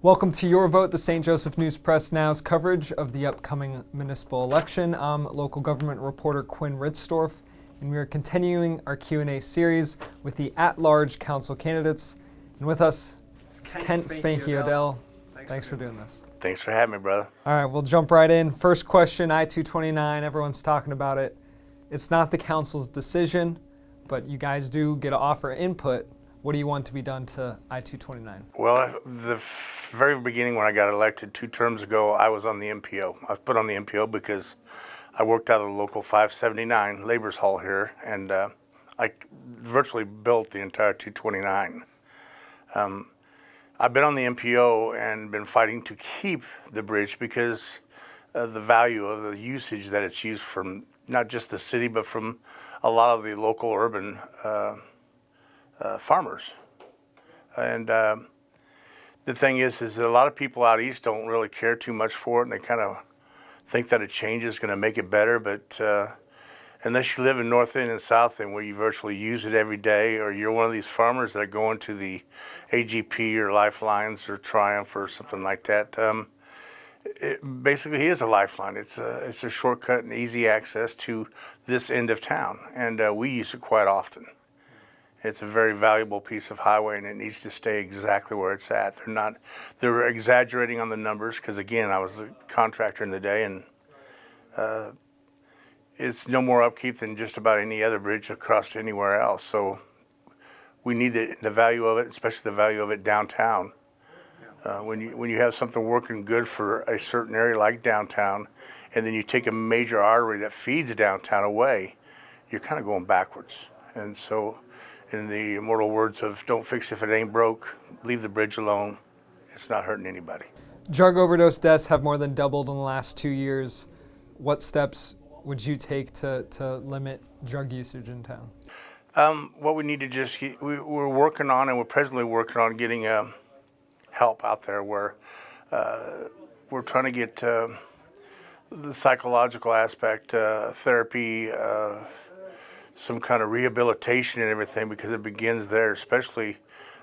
Welcome to Your Vote, the St. Joseph News Press Now's coverage of the upcoming municipal election. I'm local government reporter Quinn Ritzdorf, and we are continuing our Q&A series with the at-large council candidates. And with us is Kent Spanky Odell. Thanks for doing this. Thanks for having me, brother. All right, we'll jump right in. First question, I-229, everyone's talking about it. It's not the council's decision, but you guys do get to offer input. What do you want to be done to I-229? Well, the very beginning when I got elected 2 terms ago, I was on the MPO. I was put on the MPO because I worked out of the local 579 Labor's Hall here, and I virtually built the entire 229. I've been on the MPO and been fighting to keep the bridge because the value of the usage that it's used from not just the city, but from a lot of the local urban farmers. And the thing is a lot of people out east don't really care too much for it, and they kind of think that a change is going to make it better. But unless you live in North End and South End, where you virtually use it every day, or you're one of these farmers that go into the AGP or Lifelines or Triumph or something like that, it basically is a lifeline. It's a shortcut and easy access to this end of town, and we use it quite often. It's a very valuable piece of highway, and it needs to stay exactly where it's at. They're exaggerating on the numbers because, again, I was a contractor in the day, and it's no more upkeep than just about any other bridge across anywhere else. So we need the value of it, especially the value of it downtown. When you have something working good for a certain area like downtown, and then you take a major artery that feeds downtown away, you're kind of going backwards. And so, in the immortal words of "Don't fix if it ain't broke, leave the bridge alone," it's not hurting anybody. Drug overdose deaths have more than doubled in the last 2 years. What steps would you take to limit drug usage in town? What we need to we're working on, and we're presently working on getting help out there where we're trying to get the psychological aspect, therapy, some kind of rehabilitation and everything, because it begins there, especially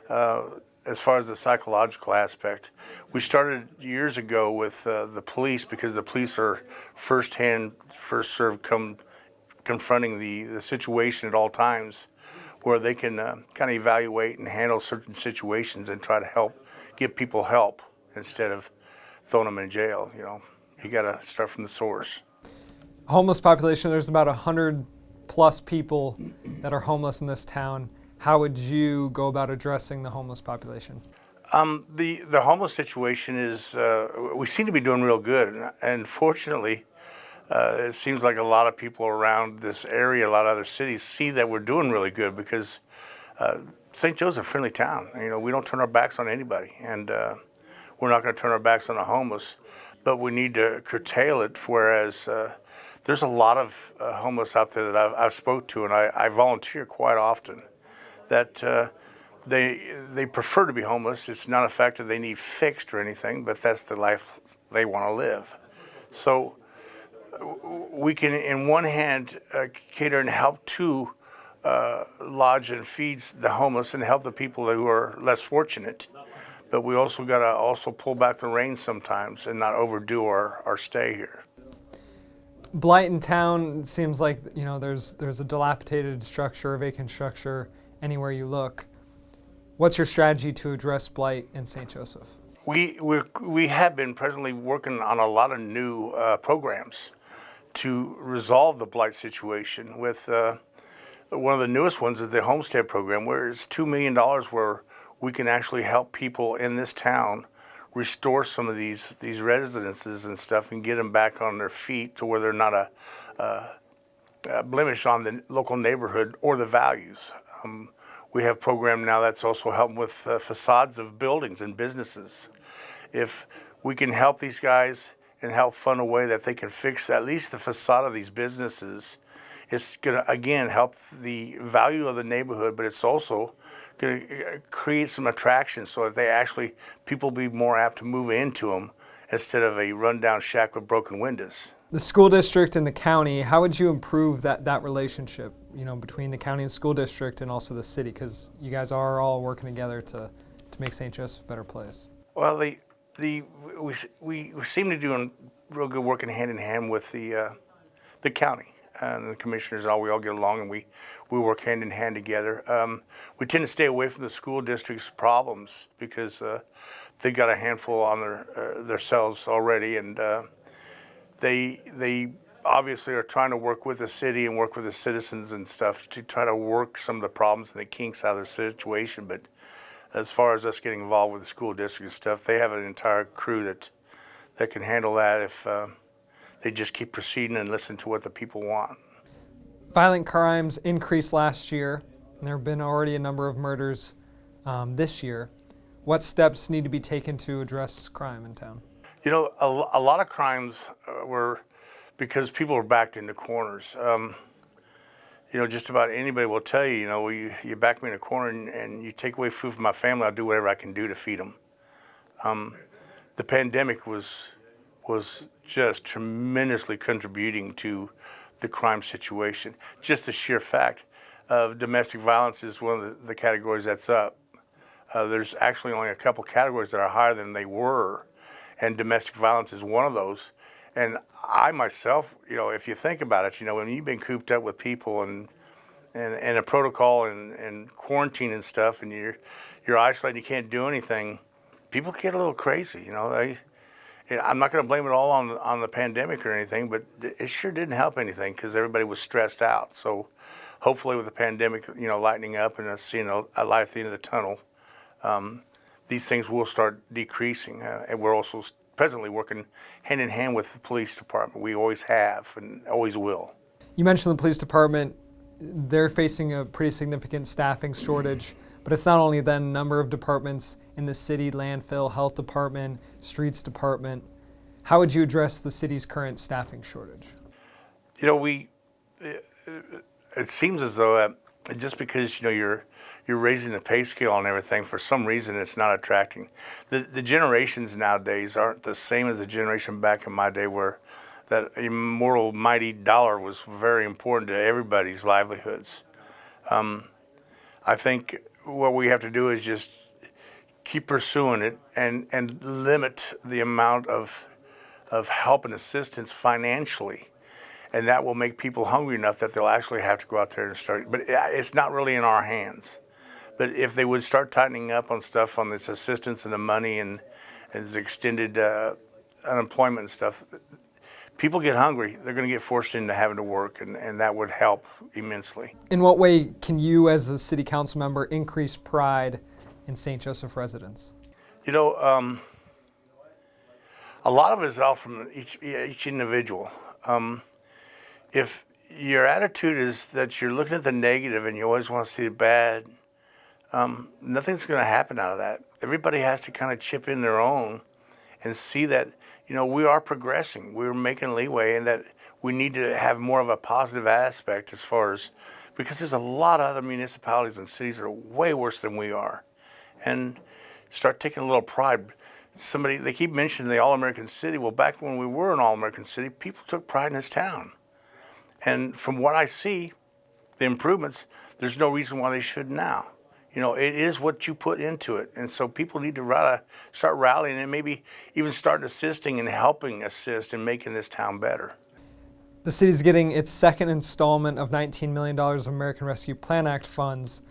as far as the psychological aspect. We started years ago with the police, because the police are first served confronting the situation at all times, where they can kind of evaluate and handle certain situations and try to give people help instead of throwing them in jail. You got to start from the source. Homeless population, there's about 100 plus people that are homeless in this town. How would you go about addressing the homeless population? The homeless situation is, we seem to be doing real good, and fortunately, it seems like a lot of people around this area, a lot of other cities, see that we're doing really good, because St. Joe's is a friendly town. We don't turn our backs on anybody, and we're not going to turn our backs on the homeless, but we need to curtail it, whereas there's a lot of homeless out there that I've spoke to, and I volunteer quite often, that they prefer to be homeless. It's not a fact that they need fixed or anything, but that's the life they want to live. So we can, in one hand, cater and help to lodge and feed the homeless and help the people who are less fortunate. But we also got to pull back the reins sometimes and not overdo our stay here. Blight in town seems like there's a dilapidated structure, a vacant structure anywhere you look. What's your strategy to address blight in St. Joseph? We have been presently working on a lot of new programs to resolve the blight situation. With one of the newest ones is the homestead program, where it's $2 million where we can actually help people in this town restore some of these residences and stuff, and get them back on their feet to where they're not a blemish on the local neighborhood or the values. We have a program now that's also helping with facades of buildings and businesses. If we can help these guys and help fund a way that they can fix at least the facade of these businesses, it's going to, again, help the value of the neighborhood, but it's also going to create some attraction so that people be more apt to move into them instead of a rundown shack with broken windows. The school district and the county, how would you improve that relationship, between the county and school district and also the city? Because you guys are all working together to make St. Joseph a better place. Well, the we seem to do real good working hand in hand with the county and the commissioners. We all get along, and we work hand in hand together. We tend to stay away from the school district's problems because they got a handful on themselves already, and they obviously are trying to work with the city and work with the citizens and stuff to try to work some of the problems and the kinks out of the situation. But as far as us getting involved with the school district and stuff, they have an entire crew that can handle that if they just keep proceeding and listen to what the people want. Violent crimes increased last year, and there have been already a number of murders this year. What steps need to be taken to address crime in town? You know, a lot of crimes were because people are backed into corners. You know, just about anybody will tell you, you know, you back me in a corner and you take away food from my family, I'll do whatever I can do to feed them. The pandemic was just tremendously contributing to the crime situation. Just the sheer fact of domestic violence is one of the categories that's up. There's actually only a couple categories that are higher than they were, and domestic violence is one of those. And I myself, you know, if you think about it, you know, when you've been cooped up with people and a protocol and quarantine and stuff, and you're isolated, you can't do anything, people get a little crazy, you know. I'm not going to blame it all on the pandemic or anything, but it sure didn't help anything because everybody was stressed out. So hopefully with the pandemic, you know, lightening up and us seeing a light at the end of the tunnel, these things will start decreasing. And we're also presently working hand in hand with the police department. We always have and always will. You mentioned the police department. They're facing a pretty significant staffing shortage, but it's not only then a number of departments in the city: landfill, health department, streets department. How would you address the city's current staffing shortage? You know, it seems as though just because, you know, you're raising the pay scale and everything, for some reason it's not attracting. The generations nowadays aren't the same as the generation back in my day, where that immortal mighty dollar was very important to everybody's livelihoods. I think what we have to do is just keep pursuing it and limit the amount of help and assistance financially. And that will make people hungry enough that they'll actually have to go out there and start. But it's not really in our hands. But if they would start tightening up on stuff, on this assistance and the money and this extended unemployment and stuff, people get hungry. They're going to get forced into having to work, and that would help immensely. In what way can you, as a city council member, increase pride in St. Joseph residents? You know, a lot of it is all from each individual. If your attitude is that you're looking at the negative and you always want to see the bad, nothing's going to happen out of that. Everybody has to kind of chip in their own and see that, you know, we are progressing. We're making leeway, and that we need to have more of a positive aspect as far as, because there's a lot of other municipalities and cities that are way worse than we are. And start taking a little pride. They keep mentioning the All-American City. Well, back when we were an All-American City, people took pride in this town. And from what I see, the improvements, there's no reason why they should now. You know, it is what you put into it. And so people need to start rallying and maybe even start assisting and helping assist in making this town better. The city's getting its second installment of $19 million of American Rescue Plan Act funds.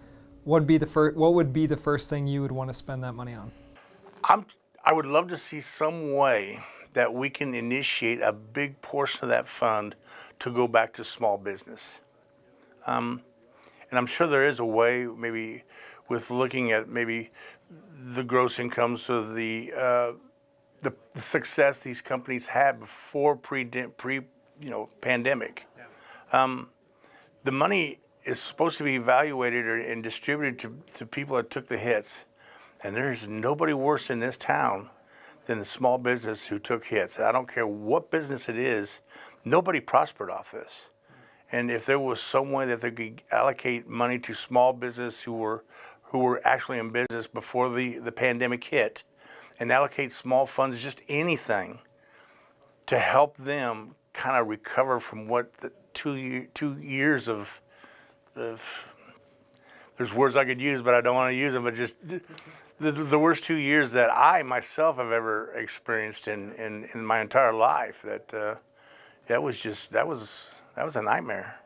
What would be the first thing you would want to spend that money on? I would love to see some way that we can initiate a big portion of that fund to go back to small business. And I'm sure there is a way, maybe with looking at maybe the gross incomes of the success these companies had before pandemic. The money is supposed to be evaluated and distributed to people that took the hits. And there's nobody worse in this town than the small business who took hits. I don't care what business it is, nobody prospered off this. And if there was some way that they could allocate money to small business who were actually in business before the pandemic hit, and allocate small funds, just anything, to help them kind of recover from what the 2 years of there's words I could use, but I don't want to use them, but just the worst 2 years that I myself have ever experienced in my entire life. That was a nightmare.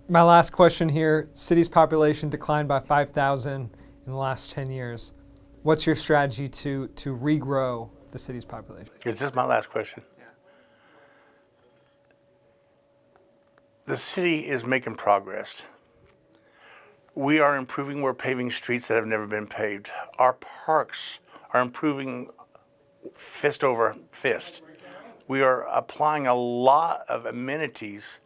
My last question here, city's population declined by 5,000 in the last 10 years. What's your strategy to regrow the city's population? Is this my last question? Yeah. The city is making progress. We are improving. We're paving streets that have never been paved. Our parks are improving fist over fist. We are applying a lot of amenities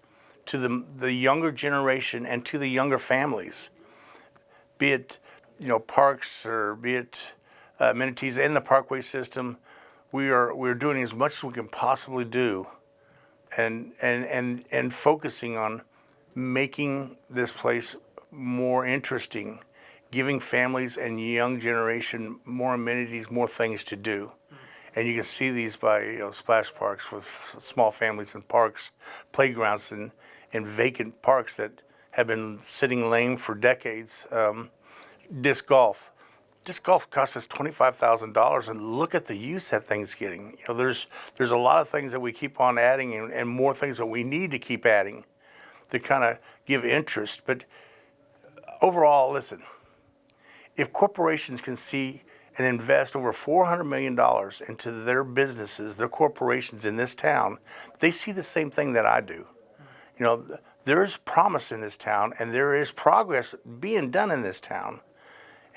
to the younger generation and to the younger families, be it parks or be it amenities in the parkway system. We're doing as much as we can possibly do, and focusing on making this place more interesting, giving families and young generation more amenities, more things to do. And you can see these by splash parks with small families and parks, playgrounds and vacant parks that have been sitting lame for decades. Disc golf. Disc golf costs us $25,000, and look at the use that thing's getting. There's a lot of things that we keep on adding, and more things that we need to keep adding to kind of give interest. But overall, listen, if corporations can see and invest over $400 million into their businesses, their corporations in this town, they see the same thing that I do. There is promise in this town, and there is progress being done in this town.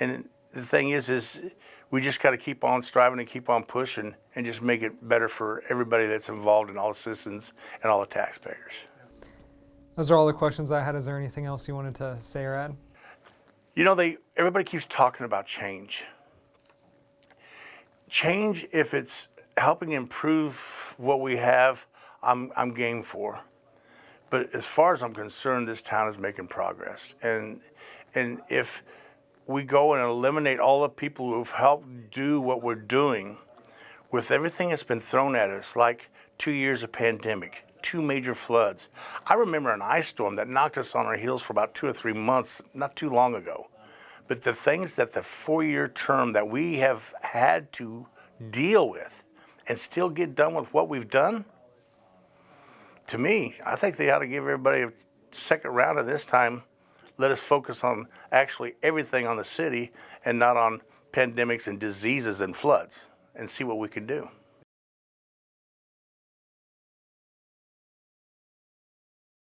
And the thing is we just got to keep on striving and keep on pushing and just make it better for everybody that's involved, and all the citizens and all the taxpayers. Those are all the questions I had. Is there anything else you wanted to say or add? Everybody keeps talking about change. Change, if it's helping improve what we have, I'm game for. But as far as I'm concerned, this town is making progress. And if we go and eliminate all the people who've helped do what we're doing, with everything that's been thrown at us, like 2 years of pandemic, 2 major floods. I remember an ice storm that knocked us on our heels for about 2 or 3 months, not too long ago. But the things that the 4-year term that we have had to deal with and still get done with what we've done, to me, I think they ought to give everybody a second round of this time. Let us focus on actually everything on the city and not on pandemics and diseases and floods, and see what we can do.